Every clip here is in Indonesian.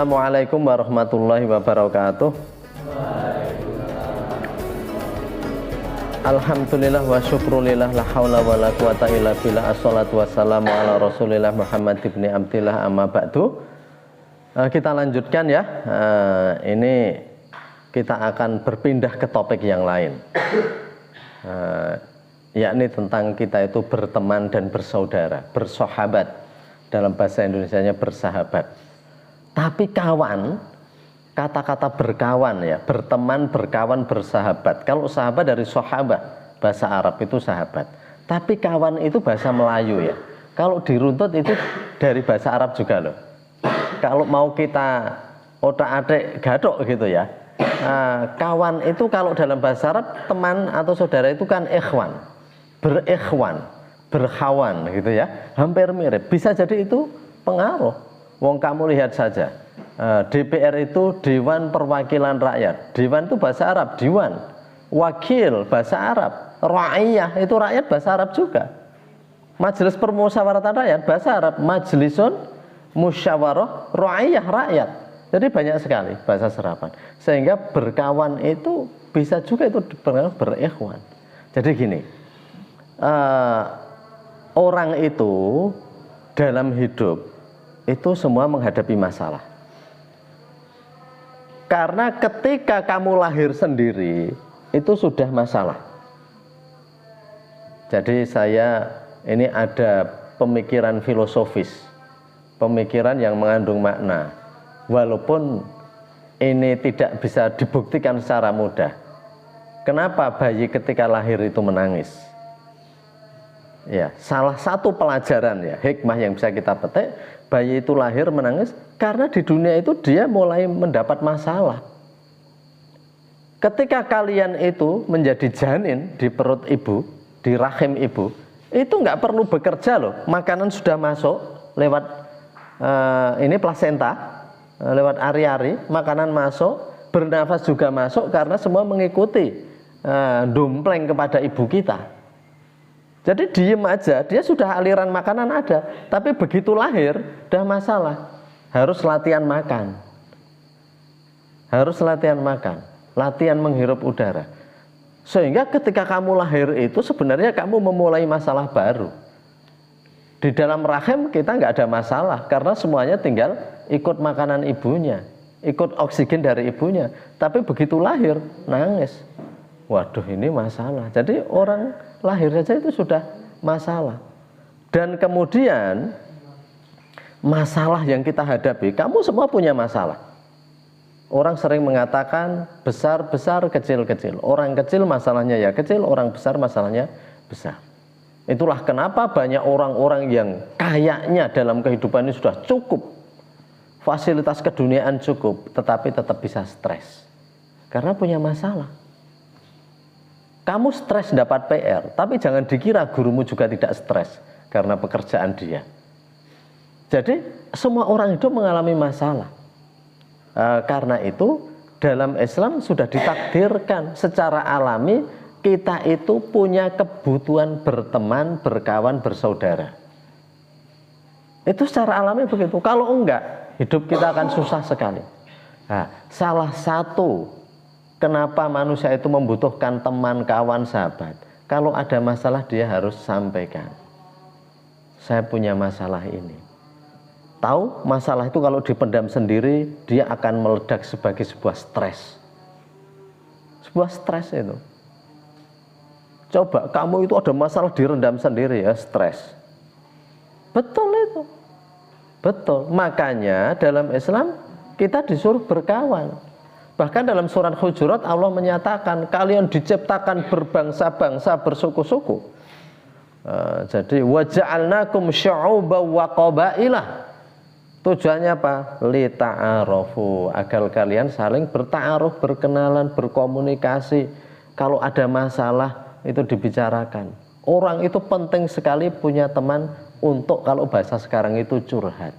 Assalamualaikum warahmatullahi wabarakatuh. Alhamdulillah wa syukrulillah la haula wa la quwata illa billah. Assalatu wassalamu ala rasulillah Muhammad ibni Abdillah amma ba'du. Kita lanjutkan ya. Ini kita akan berpindah ke topik yang lain, yakni tentang kita itu berteman dan bersaudara, bersahabat. Dalam bahasa Indonesianya bersahabat. Tapi kawan, kata-kata berkawan ya, berteman, berkawan, bersahabat. Kalau sahabat dari sahabat, bahasa Arab itu sahabat. Tapi kawan itu bahasa Melayu ya. Kalau diruntut itu dari bahasa Arab juga loh. Kalau mau kita otak-atik gadok gitu ya. Kawan itu kalau dalam bahasa Arab, teman atau saudara itu kan ikhwan, berikhwan, berkawan gitu ya, hampir mirip. Bisa jadi itu pengaruh. Wong kamu lihat saja, DPR itu Dewan Perwakilan Rakyat. Dewan itu bahasa Arab, Dewan. Wakil bahasa Arab, Ra'iyah itu rakyat bahasa Arab juga. Majelis Permusyawaratan Rakyat bahasa Arab, Majlisun Musyawarah Ra'iyah rakyat. Jadi banyak sekali bahasa serapan. Sehingga berkawan itu bisa juga itu berikhwan. Jadi gini, orang itu dalam hidup itu semua menghadapi masalah. Karena ketika kamu lahir sendiri itu sudah masalah. Jadi saya ini ada pemikiran filosofis, pemikiran yang mengandung makna. Walaupun ini tidak bisa dibuktikan secara mudah. Kenapa bayi ketika lahir itu menangis? Ya, salah satu pelajaran ya, hikmah yang bisa kita petik, bayi itu lahir menangis karena di dunia itu dia mulai mendapat masalah. Ketika kalian itu menjadi janin di perut ibu, di rahim ibu, itu nggak perlu bekerja loh, makanan sudah masuk lewat ini plasenta, lewat ari-ari, makanan masuk, bernafas juga masuk karena semua mengikuti dompleng kepada ibu kita. Jadi diem aja, dia sudah aliran makanan ada. Tapi begitu lahir, udah masalah. Harus latihan makan. Harus latihan makan. Latihan menghirup udara. Sehingga ketika kamu lahir itu sebenarnya kamu memulai masalah baru. Di dalam rahim kita nggak ada masalah. Karena semuanya tinggal ikut makanan ibunya. Ikut oksigen dari ibunya. Tapi begitu lahir, nangis. Waduh ini masalah. Jadi orang lahir saja itu sudah masalah. Dan kemudian masalah yang kita hadapi, kamu semua punya masalah. Orang sering mengatakan besar-besar, kecil-kecil. Orang kecil masalahnya ya kecil, orang besar masalahnya besar. Itulah kenapa banyak orang-orang yang kayaknya dalam kehidupan ini sudah cukup. Fasilitas keduniaan cukup, tetapi tetap bisa stres. Karena punya masalah. Kamu stres dapat PR, tapi jangan dikira gurumu juga tidak stres karena pekerjaan dia. Jadi semua orang hidup mengalami masalah. Karena itu dalam Islam sudah ditakdirkan secara alami kita itu punya kebutuhan berteman, berkawan, bersaudara. Itu secara alami begitu. Kalau enggak, hidup kita akan susah sekali. Nah, salah satu kenapa manusia itu membutuhkan teman, kawan, sahabat. Kalau ada masalah dia harus sampaikan. Saya punya masalah ini. Tahu masalah itu kalau dipendam sendiri dia akan meledak sebagai sebuah stres. Sebuah stres itu. Coba kamu itu ada masalah direndam sendiri ya stres. Betul itu. Betul. Makanya dalam Islam kita disuruh berkawan. Bahkan dalam surat Hujurat Allah menyatakan kalian diciptakan berbangsa-bangsa, bersuku-suku. Jadi waja'alnakum syu'uban wa qabailah. Tujuannya apa? Lita'arofu, agar kalian saling berta'aruf, berkenalan, berkomunikasi. Kalau ada masalah itu dibicarakan. Orang itu penting sekali punya teman untuk kalau bahasa sekarang itu curhat.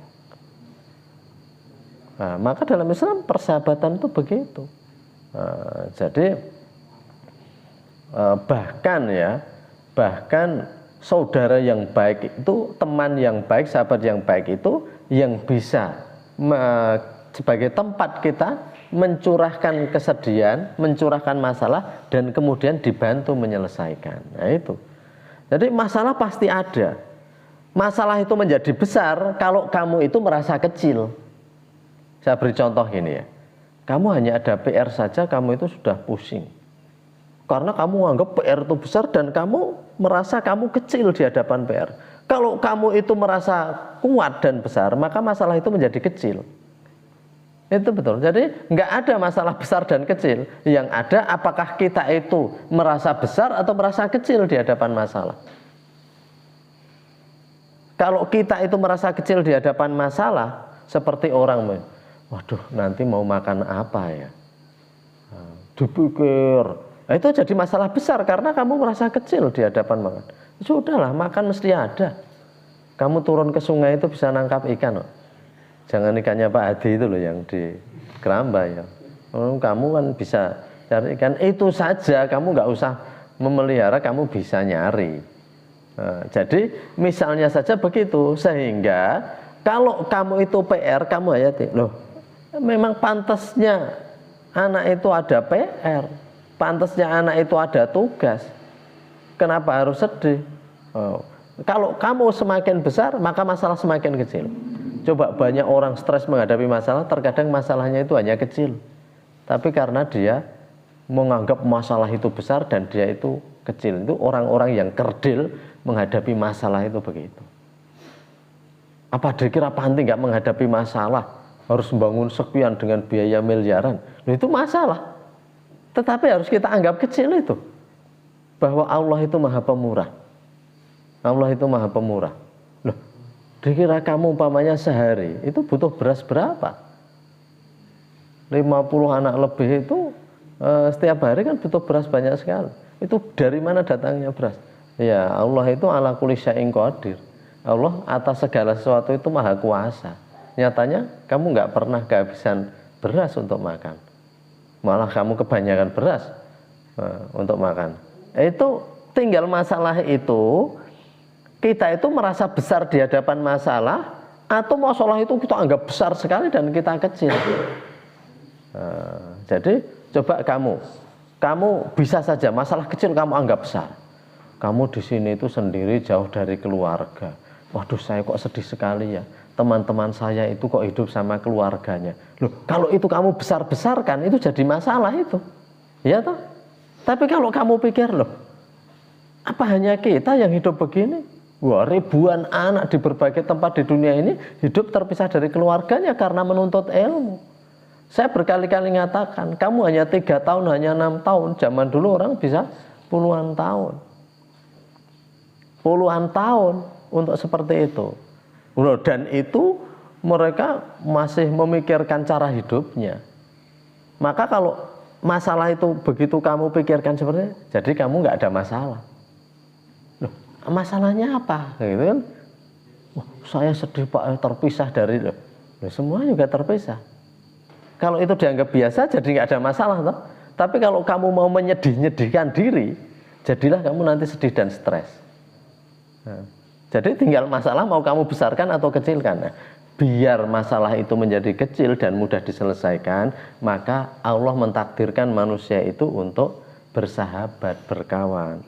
Nah, maka dalam Islam persahabatan itu begitu. Jadi bahkan saudara yang baik itu, teman yang baik, sahabat yang baik itu yang bisa sebagai tempat kita mencurahkan kesedihan, mencurahkan masalah, dan kemudian dibantu menyelesaikan. Nah itu. Jadi masalah pasti ada. Masalah itu menjadi besar kalau kamu itu merasa kecil. Saya beri contoh gini ya. Kamu hanya ada PR saja, kamu itu sudah pusing. Karena kamu anggap PR itu besar dan kamu merasa kamu kecil di hadapan PR. Kalau kamu itu merasa kuat dan besar, maka masalah itu menjadi kecil. Itu betul. Jadi nggak ada masalah besar dan kecil. Yang ada apakah kita itu merasa besar atau merasa kecil di hadapan masalah. Kalau kita itu merasa kecil di hadapan masalah, seperti orang, waduh nanti mau makan apa ya? Dipikir. Nah, itu jadi masalah besar karena kamu merasa kecil di hadapan makan. Sudahlah, makan mesti ada. Kamu turun ke sungai itu bisa nangkap ikan. Loh. Jangan ikannya Pak Hadi itu loh yang di Keramba ya. Kamu kan bisa cari ikan. Itu saja, kamu nggak usah memelihara, kamu bisa nyari. Nah, jadi misalnya saja begitu. Sehingga kalau kamu itu PR, kamu hayati. Loh, memang pantasnya anak itu ada PR. Pantasnya anak itu ada tugas. Kenapa harus sedih? Kalau kamu semakin besar, maka masalah semakin kecil. Coba banyak orang stres menghadapi masalah, terkadang masalahnya itu hanya kecil. Tapi karena dia menganggap masalah itu besar dan dia itu kecil. Itu orang-orang yang kerdil menghadapi masalah itu begitu. Apa dikira panti nggak menghadapi masalah? Harus membangun sekian dengan biaya miliaran. Nah, itu masalah. Tetapi harus kita anggap kecil itu. Bahwa Allah itu maha pemurah. Allah itu maha pemurah. Loh, dikira kamu umpamanya sehari itu butuh beras berapa? 50 anak lebih itu setiap hari kan butuh beras banyak sekali. Itu dari mana datangnya beras? Ya Allah itu ala kulli syai'in qadir. Allah atas segala sesuatu itu maha kuasa. Nyatanya kamu nggak pernah kehabisan beras untuk makan. Malah kamu kebanyakan beras untuk makan. Itu tinggal masalah itu, kita itu merasa besar di hadapan masalah, atau masalah itu kita anggap besar sekali dan kita kecil. Jadi coba kamu bisa saja masalah kecil kamu anggap besar. Kamu di sini itu sendiri jauh dari keluarga. Waduh saya kok sedih sekali ya. Teman-teman saya itu kok hidup sama keluarganya. Loh, kalau itu kamu besar-besarkan itu jadi masalah itu. Ya toh? Tapi kalau kamu pikir loh, apa hanya kita yang hidup begini? Wah, ribuan anak di berbagai tempat di dunia ini hidup terpisah dari keluarganya karena menuntut ilmu. Saya berkali-kali mengatakan, kamu hanya 3 tahun, hanya 6 tahun. Zaman dulu orang bisa puluhan tahun. Puluhan tahun untuk seperti itu. Dan itu mereka masih memikirkan cara hidupnya. Maka kalau masalah itu begitu kamu pikirkan seperti itu, jadi kamu nggak ada masalah. Loh, masalahnya apa? Gitu kan? Wah, saya sedih Pak, terpisah dari loh. Semua juga terpisah. Kalau itu dianggap biasa, jadi nggak ada masalah, toh. Tapi kalau kamu mau menyedih-nyedihkan diri, jadilah kamu nanti sedih dan stres. Nah, jadi tinggal masalah mau kamu besarkan atau kecilkan. Nah, biar masalah itu menjadi kecil dan mudah diselesaikan, maka Allah mentakdirkan manusia itu untuk bersahabat, berkawan.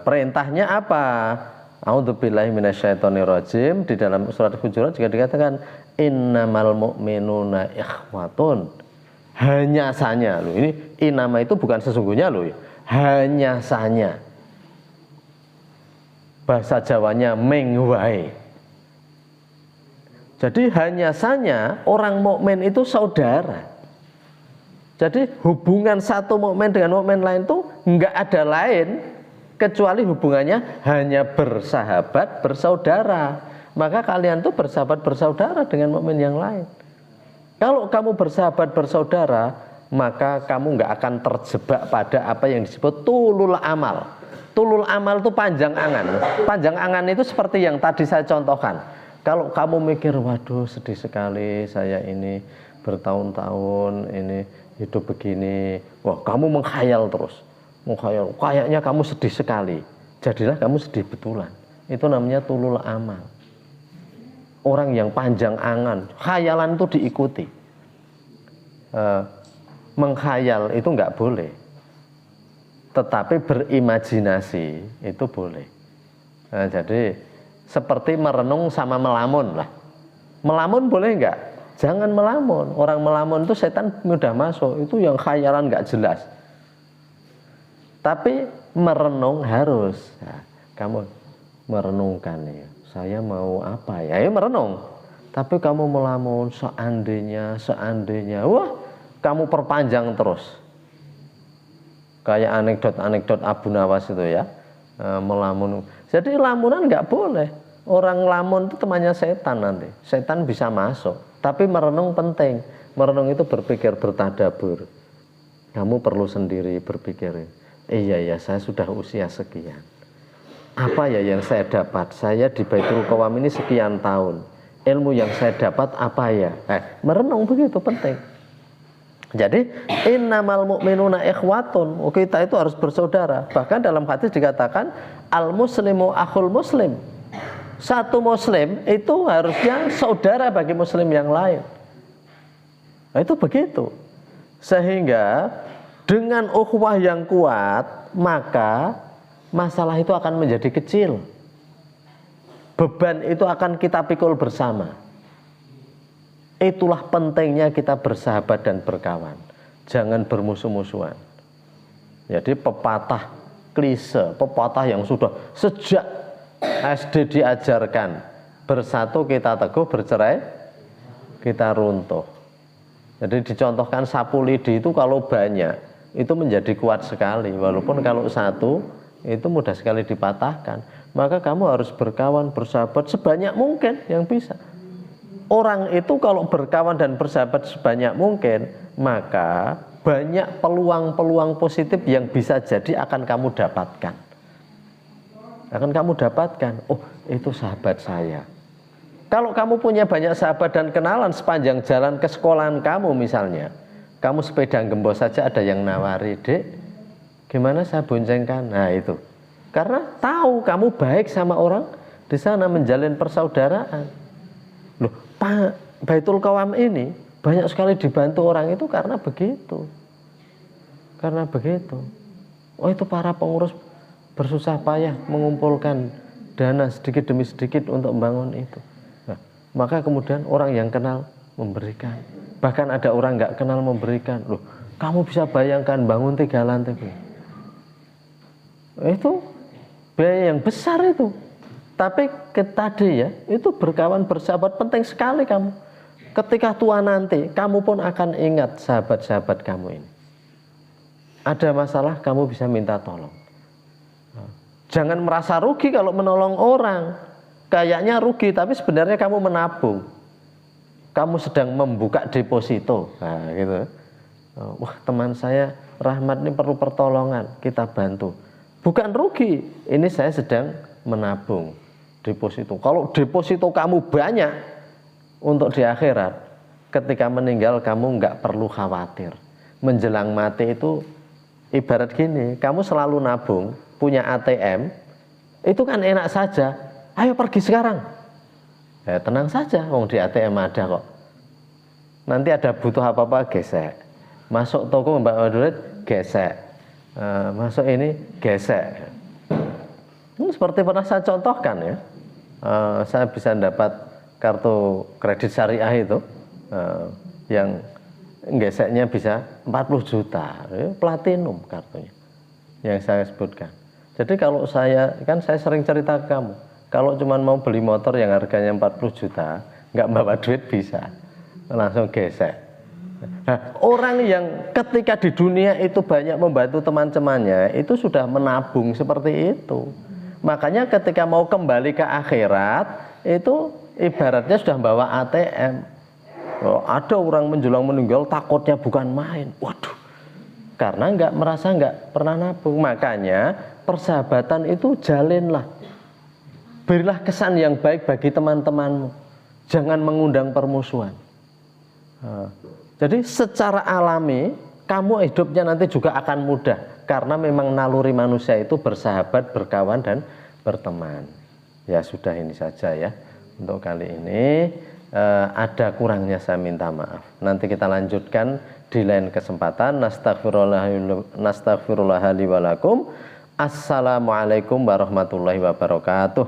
Perintahnya apa? A'udzubillahi minasyaitonirrajim. Di dalam surat Hujurat juga dikatakan innamal mu'minuna ikhwatun. Hanya saja loh, ini inama itu bukan sesungguhnya loh. Hanya saja. Bahasa Jawanya mengwae. Jadi hanya saja orang mukmin itu saudara. Jadi hubungan satu mukmin dengan mukmin lain itu enggak ada lain kecuali hubungannya hanya bersahabat, bersaudara. Maka kalian tuh bersahabat bersaudara dengan mukmin yang lain. Kalau kamu bersahabat bersaudara, maka kamu enggak akan terjebak pada apa yang disebut tulul amal. Tulul amal itu panjang angan. Panjang angan itu seperti yang tadi saya contohkan. Kalau kamu mikir, waduh sedih sekali saya ini bertahun-tahun ini hidup begini. Wah, kamu menghayal terus. Menghayal, kayaknya kamu sedih sekali. Jadilah kamu sedih betulan. Itu namanya tulul amal. orang yang panjang angan, khayalan itu diikuti. Menghayal itu nggak boleh, tetapi berimajinasi itu boleh. Nah, jadi seperti merenung sama melamun lah. Melamun boleh nggak? Jangan melamun. Orang melamun itu setan mudah masuk. Itu yang khayalan nggak jelas. Tapi merenung harus. Nah, kamu merenungkan ya. Saya mau apa ya? Ayo merenung. Tapi kamu melamun seandainya. Wah, kamu perpanjang terus. Kayak anekdot Abu Nawas itu ya. Melamun. Jadi lamunan nggak boleh. Orang lamun itu temannya setan nanti. Setan bisa masuk. Tapi merenung penting. Merenung itu berpikir, bertadabur. Kamu perlu sendiri berpikir. Iya, saya sudah usia sekian. Apa ya yang saya dapat? Saya di Baitul Qawam ini sekian tahun. Ilmu yang saya dapat apa ya? Merenung begitu penting. Jadi innamal mu'minuna ikhwatun. Kita itu harus bersaudara. Bahkan dalam hadis dikatakan al muslimu akhul muslim. Satu muslim itu harusnya saudara bagi muslim yang lain. Nah, itu begitu. Sehingga dengan ukhuwah yang kuat, maka masalah itu akan menjadi kecil. Beban itu akan kita pikul bersama. Itulah pentingnya kita bersahabat dan berkawan. Jangan bermusuh-musuhan. Jadi pepatah klise, pepatah yang sudah sejak SD diajarkan, bersatu kita teguh, bercerai kita runtuh. Jadi dicontohkan sapu lidi itu kalau banyak itu menjadi kuat sekali, walaupun kalau satu itu mudah sekali dipatahkan. Maka kamu harus berkawan, bersahabat sebanyak mungkin yang bisa. Orang itu kalau berkawan dan bersahabat sebanyak mungkin, maka banyak peluang-peluang positif yang bisa jadi akan kamu dapatkan. Oh, itu sahabat saya. Kalau kamu punya banyak sahabat dan kenalan sepanjang jalan ke sekolahan kamu misalnya, kamu sepeda gembos saja ada yang nawari, Dek, gimana saya boncengkan? Nah itu, karena tahu kamu baik sama orang di sana, menjalin persaudaraan. Loh, Pak, Baitul Qawam ini banyak sekali dibantu orang itu karena begitu. Oh, itu para pengurus bersusah payah mengumpulkan dana sedikit demi sedikit untuk membangun itu. Nah, maka kemudian orang yang kenal memberikan. Bahkan ada orang nggak kenal memberikan. Loh, kamu bisa bayangkan bangun 3 lantai. Itu biaya yang besar itu. Tapi tadi ya, itu berkawan bersahabat penting sekali kamu. Ketika tua nanti, kamu pun akan ingat sahabat-sahabat kamu ini. Ada masalah, kamu bisa minta tolong. Jangan merasa rugi kalau menolong orang. Kayaknya rugi, tapi sebenarnya kamu menabung. Kamu sedang membuka deposito. Nah, gitu. Wah, teman saya Rahmat ini perlu pertolongan, kita bantu. Bukan rugi, ini saya sedang menabung deposito. Kalau deposito kamu banyak untuk di akhirat, ketika meninggal kamu nggak perlu khawatir. Menjelang mati itu ibarat gini, kamu selalu nabung, punya ATM, itu kan enak saja. Ayo pergi sekarang. Ya, tenang saja, wong di ATM ada kok. Nanti ada butuh apa-apa gesek. Masuk toko mbak duit gesek. Masuk ini gesek. Ini seperti pernah saya contohkan ya. Saya bisa dapat kartu kredit syariah itu yang geseknya bisa 40 juta, platinum kartunya yang saya sebutkan. Jadi kalau saya sering cerita ke kamu, kalau cuma mau beli motor yang harganya 40 juta, nggak bawa duit bisa, langsung gesek. Nah, orang yang ketika di dunia itu banyak membantu teman-temannya, itu sudah menabung seperti itu. Makanya ketika mau kembali ke akhirat, itu ibaratnya sudah bawa ATM. Ada orang menjelang meninggal takutnya bukan main. Waduh, karena merasa nggak pernah nabung. Makanya persahabatan itu jalinlah. Berilah kesan yang baik bagi teman-temanmu. Jangan mengundang permusuhan. Jadi secara alami kamu hidupnya nanti juga akan mudah. Karena memang naluri manusia itu bersahabat, berkawan, dan berteman. Ya sudah ini saja ya. untuk kali ini. Ada kurangnya saya minta maaf. Nanti kita lanjutkan di lain kesempatan. Nastaghfirullah li wa lakum. Assalamualaikum warahmatullahi wabarakatuh.